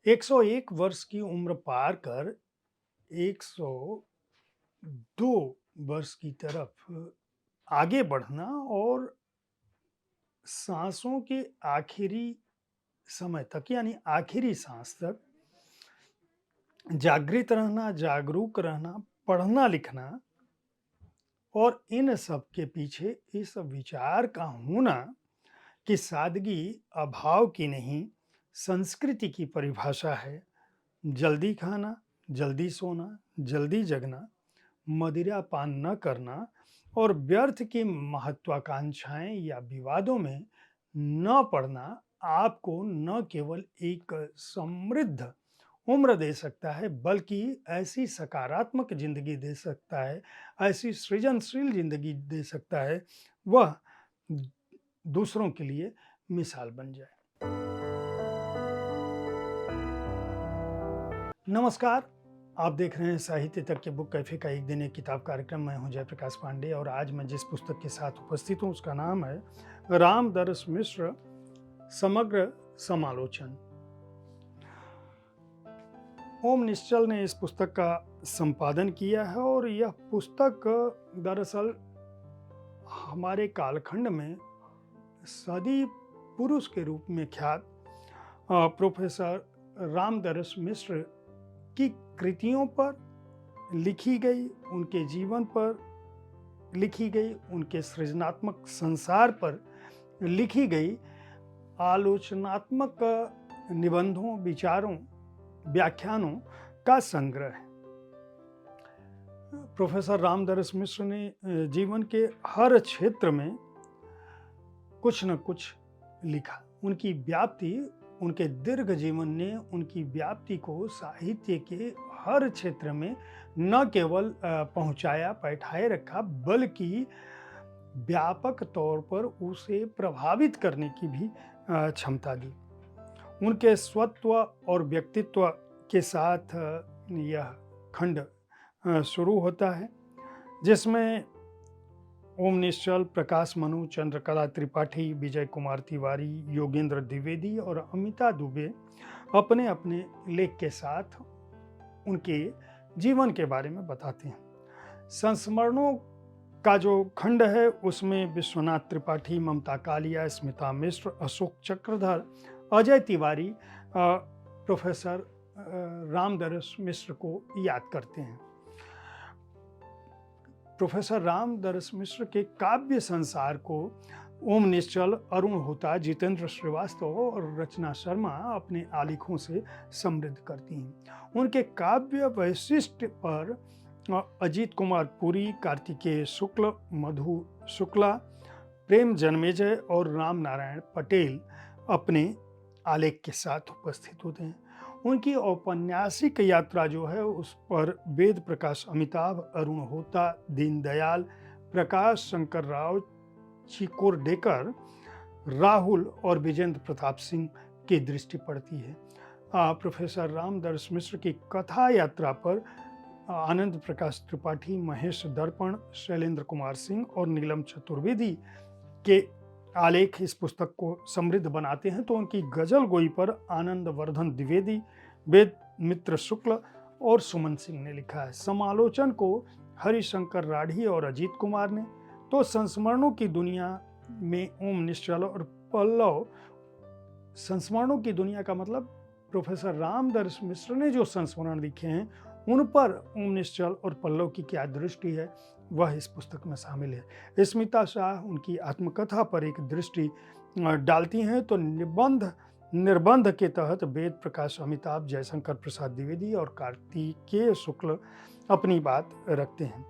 101 वर्ष की उम्र पार कर 102 वर्ष की तरफ आगे बढ़ना और सांसों के आखिरी समय तक यानी आखिरी सांस तक जागृत रहना, जागरूक रहना, पढ़ना लिखना और इन सब के पीछे इस विचार का होना कि सादगी अभाव की नहीं, संस्कृति की परिभाषा है। जल्दी खाना, जल्दी सोना, जल्दी जगना, मदिरा पान न करना और व्यर्थ की महत्वाकांक्षाएं या विवादों में न पड़ना आपको न केवल एक समृद्ध उम्र दे सकता है बल्कि ऐसी सकारात्मक जिंदगी दे सकता है, ऐसी सृजनशील जिंदगी दे सकता है वह दूसरों के लिए मिसाल बन जाए। नमस्कार, आप देख रहे हैं साहित्य तक के बुक कैफे का एक दिन एक किताब कार्यक्रम। मैं हूं जयप्रकाश पांडे और आज मैं जिस पुस्तक के साथ उपस्थित हूं उसका नाम है रामदरस मिश्र समग्र समालोचन। ओम निश्चल ने इस पुस्तक का संपादन किया है और यह पुस्तक दरअसल हमारे कालखंड में सदी पुरुष के रूप में ख्यात प्रोफेसर रामदरस मिश्र की कृतियों पर लिखी गई, उनके जीवन पर लिखी गई, उनके सृजनात्मक संसार पर लिखी गई आलोचनात्मक निबंधों, विचारों, व्याख्यानों का संग्रह है। प्रोफेसर रामदरस मिश्र ने जीवन के हर क्षेत्र में कुछ न कुछ लिखा। उनकी व्याप्ति, उनके दीर्घ जीवन ने उनकी व्याप्ति को साहित्य के हर क्षेत्र में न केवल पहुंचाया, बैठाए रखा, बल्कि व्यापक तौर पर उसे प्रभावित करने की भी क्षमता दी। उनके स्वत्व और व्यक्तित्व के साथ यह खंड शुरू होता है जिसमें ओम निश्चल, प्रकाश मनु, चंद्रकला त्रिपाठी, विजय कुमार तिवारी, योगेंद्र द्विवेदी और अमिता दुबे अपने अपने लेख के साथ उनके जीवन के बारे में बताते हैं। संस्मरणों का जो खंड है उसमें विश्वनाथ त्रिपाठी, ममता कालिया, स्मिता मिश्र, अशोक चक्रधर, अजय तिवारी प्रोफेसर रामदरस मिश्र को याद करते हैं। प्रोफेसर रामदरस मिश्र के काव्य संसार को ओम निश्चल, अरुण होता, जितेंद्र श्रीवास्तव और रचना शर्मा अपने आलेखों से समृद्ध करती हैं। उनके काव्य वैशिष्ट्य पर अजीत कुमार पुरी, कार्तिकेय शुक्ल, मधु शुक्ला, प्रेम जन्मेजय और राम नारायण पटेल अपने आलेख के साथ उपस्थित होते हैं। उनकी औपन्यासिक यात्रा जो है उस पर वेद प्रकाश अमिताभ, अरुण होता, दीनदयाल, प्रकाश शंकर राव, चिकोरडेकर, राहुल और विजेंद्र प्रताप सिंह की दृष्टि पड़ती है। प्रोफेसर रामदरस मिश्र की कथा यात्रा पर आनंद प्रकाश त्रिपाठी, महेश दर्पण, शैलेंद्र कुमार सिंह और नीलम चतुर्वेदी के आलेख इस पुस्तक को समृद्ध बनाते हैं। तो उनकी गजल गोई पर आनंद वर्धन द्विवेदी, वेद मित्र शुक्ल और सुमन सिंह ने लिखा है। समालोचन को हरिशंकर राठी और अजीत कुमार ने। तो संस्मरणों की दुनिया में ओम निश्चल और पल्लव, संस्मरणों की दुनिया का मतलब प्रोफेसर रामदरस मिश्र ने जो संस्मरण लिखे हैं उन पर ओम निश्चल और पल्लव की क्या दृष्टि है वह इस पुस्तक में शामिल है। स्मिता शाह उनकी आत्मकथा पर एक दृष्टि डालती हैं तो निर्बंध के तहत वेद प्रकाश अमिताभ, जयशंकर प्रसाद द्विवेदी और कार्तिकेय शुक्ल अपनी बात रखते हैं।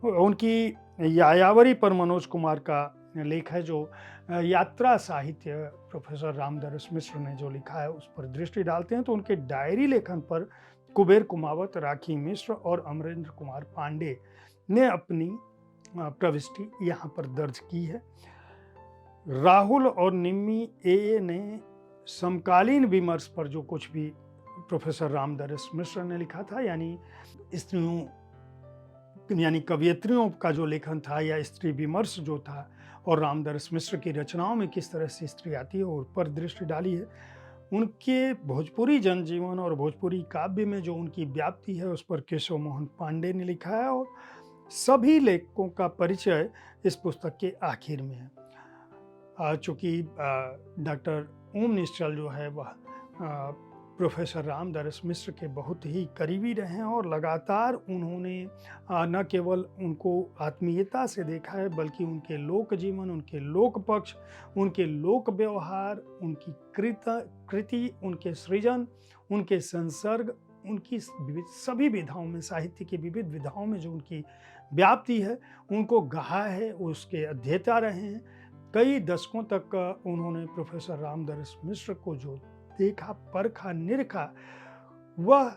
उनकी यायावरी पर मनोज कुमार का लेख है जो यात्रा साहित्य प्रोफेसर रामदरस मिश्र ने जो लिखा है उस पर दृष्टि डालते हैं। तो उनके डायरी लेखन पर कुबेर कुमावत, राखी मिश्र और अमरेंद्र कुमार पांडे ने अपनी प्रविष्टि यहाँ पर दर्ज की है। राहुल और निम्मी ए ने समकालीन विमर्श पर जो कुछ भी प्रोफेसर रामदरस मिश्र ने लिखा था, यानी स्त्रियों यानी कवियत्रियों का जो लेखन था या स्त्री विमर्श जो था और रामदरस मिश्र की रचनाओं में किस तरह से स्त्री आती है और पर दृष्टि डाली है। उनके भोजपुरी जनजीवन और भोजपुरी काव्य में जो उनकी व्याप्ति है उस पर केशव मोहन पांडे ने लिखा है, और सभी लेखकों का परिचय इस पुस्तक के आखिर में है। चूँकि डॉक्टर ओम निश्चल जो है वह प्रोफेसर रामदरस मिश्र के बहुत ही करीबी रहे हैं, और लगातार उन्होंने न केवल उनको आत्मीयता से देखा है बल्कि उनके लोक जीवन, उनके लोक पक्ष, उनके लोक व्यवहार, उनकी कृति, उनके सृजन, उनके संसर्ग, उनकी सभी विधाओं में, साहित्य की विविध विधाओं में जो उनकी व्याप्ति है उनको गहा है, उसके अध्येता रहे हैं। कई दशकों तक उन्होंने प्रोफेसर रामदरस मिश्र को जो देखा, परखा, निरखा, वह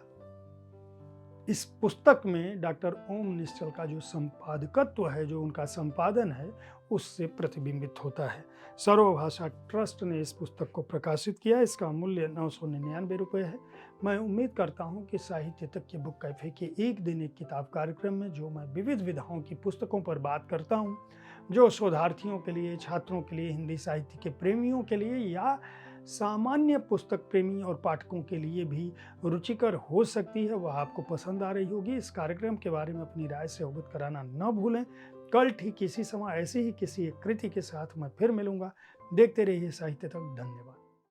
इस पुस्तक में डॉक्टर ओम निश्चल का जो संपादकत्व है, जो उनका संपादन है, उससे प्रतिबिंबित होता है। सर्वभाषा ट्रस्ट ने इस पुस्तक को प्रकाशित किया। इसका मूल्य 999 रुपये है। मैं उम्मीद करता हूं कि साहित्य तक के बुक कैफे के एक दिन एक किताब कार्यक्रम में जो मैं विविध विधाओं की पुस्तकों पर बात करता हूं, जो शोधार्थियों के लिए, छात्रों के लिए, हिंदी साहित्य के प्रेमियों के लिए या सामान्य पुस्तक प्रेमी और पाठकों के लिए भी रुचिकर हो सकती है, वह आपको पसंद आ रही होगी। इस कार्यक्रम के बारे में अपनी राय से अवगत कराना न भूलें। कल ठीक इसी समय ऐसी ही किसी एक कृति के साथ मैं फिर मिलूंगा। देखते रहिए साहित्य तक। धन्यवाद।